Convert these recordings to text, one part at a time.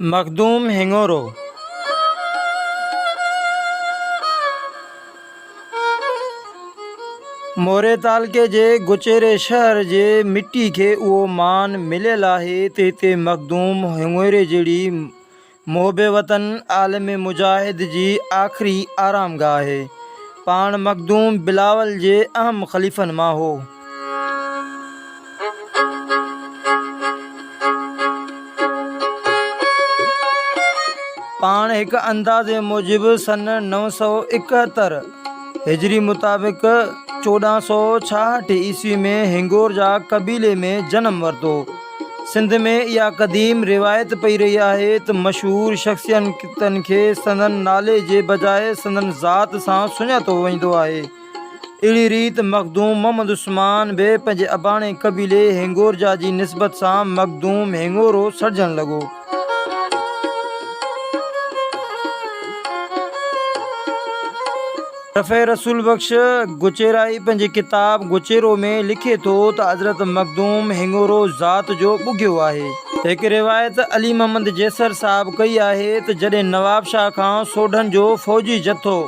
मखदूम हिंगोरो मोरे तालके जे गुचेरे शहर जे मिट्टी के उहो मान मिलियल आहे त हिते मखदूम हिंगोरे जहिड़ी मोहबे वतन आलिम मुजाहिद जी आख़िरी आरामगाह आहे। पाण मखदूम बिलावल जे अहम ख़लीफ़नि मां हो। पाण हिक अंदाज़े मूजिब सन 971 हिजरी मुताबिक़ 1466 ईस्वी में हिंगोर जा कबीले में जन्म वरितो। सिंध में इहा क़दीम रिवायत पई रही आहे त मशहूर शख़्सियतनि खे संदन नाले जे बजाए संदन ज़ात सां सुञातो वेंदो आहे। अहिड़ी रीति मखदूम मोहम्मद उस्मान बि पंहिंजे अबाणे कबीले हिंगोर जा जी निस्बत सां मखदूम हिंगोरो सॾिजणु लॻो। रफ़े रसूल बख्श गुचेराई पंहिंजे किताब गुचेरो में लिखे थो त हज़रत मखदूम हिंगोरो ज़ात जो ॿुघियो आहे। हिकु रिवायत अली मोहम्मद जैसर साहब कई आहे त जॾहिं नवाब शाह खां सोढनि जो फ़ौजी जथो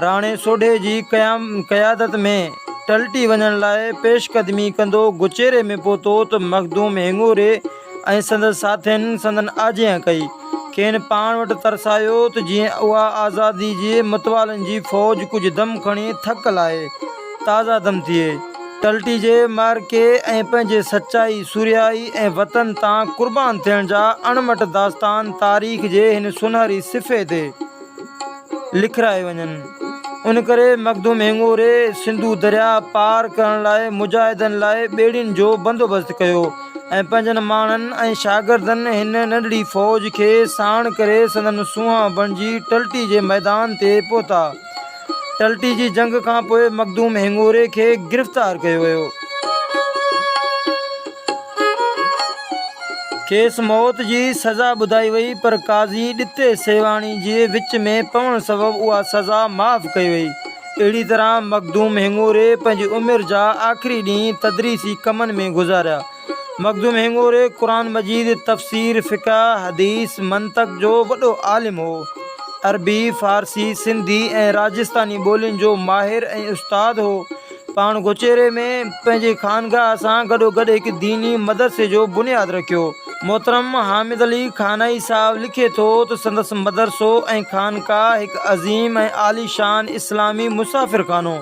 राणे सोढे जी क़यादत में टलटी वञण लाइ पेशकदमी कंदो गुचेरे में पहुतो त मखदूम हिंगोरे ऐं संदसि साथियुनि संदन आजियां कई। खेनि पाण वटि तरसायो त जीअं उहा आज़ादी जे मतवालनि जी फ़ौज कुझु दम खणी थकल आहे ताज़ा दम थिए। टलटी जे मार्के ऐं पंहिंजे सचाई सुरियाई ऐं वतन तां क़ुर्बान थियण जा अणमट दास्तान तारीख़ जे हिन सुनहरी सिफ़े ते लिखराए वञनि। उन करे मखदूम हिंगोरे सिंधु दरिया पार करण लाइ मुजाहिदनि लाइ ॿेड़ियुनि जो बंदोबस्तु कयो ऐं पंहिंजनि माण्हुनि ऐं शागिर्दनि हिन नंढड़ी फ़ौज खे साण करे संदन सूंहां बणिजी टलटी जे मैदान ते पहुता। टलटी जी जंग खां पोइ मखदूम हिंगोरे खे गिरफ़्तार कयो वियो। खेसि मौत जी सज़ा ॿुधाई वई पर काज़ी ॾिते सेवाणी जे विच में पवण सबबि उहा सज़ा माफ़ कई वई। अहिड़ी तरह मखदूम हिंगोरे पंहिंजी उमिरि जा आख़िरी ॾींहं तदरीसी कमनि में गुज़ारिया। मखदूम हिंगोरे क़ुरान मजीद तफ़सीर फ़िक़ह हदीस मंतक़ जो वॾो आलिम हो। अरबी फ़ारसी सिंधी ऐं राजस्थानी ॿोलियुनि जो माहिर ऐं उस्ताद हो। पाण गुचेरे में पंहिंजे खानगाह सां गॾोगॾु हिकु दीनी मदरसे जो बुनियादु रखियो। मोहतरम हामिद अली खानाई साहब लिखे थो त संदसि मदरसो ऐं खानकाह हिकु अज़ीम ऐं आलीशान इस्लामी मुसाफ़िरखानो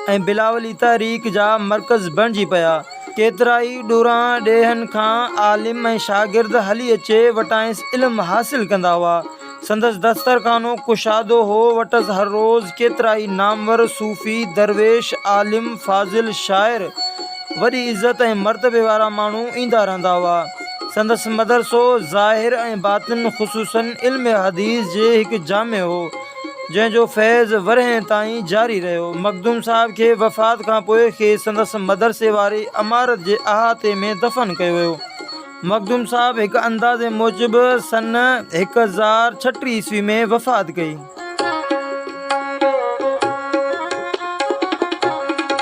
ऐं बिलावली तहरीक जा मर्कज़ बणिजी पिया। केतिरा ई ॾूरां ॾेहनि खां आलिम ऐं शागिर्द हली अचे वटांसि इल्मु हासिलु कंदा हुआ। संदसि दस्तरखानो कुशादो हो। वटसि हर रोज़ केतिरा ई नामवर सूफ़ी दरवेश आलिम फ़ाज़िल शाइर वॾी इज़त ऐं मर्तबे वारा माण्हू ईंदा रहंदा हुआ। संदसि मदरसो ज़ाहिर ऐं बातिन ख़ुसूसन इल्म हदीस जे हिकु जामे हो जंहिंजो फैज़ वरहें ताईं जारी रहियो। मखदूम साहब खे वफ़ात खां पोइ खेसि संदसि मदरसे वारी इमारत जे अहाते में दफ़न कयो वियो। मखदूम साहब हिकु अंदाज़े मूजिब सन 1036 ईस्वी में वफ़ात कई।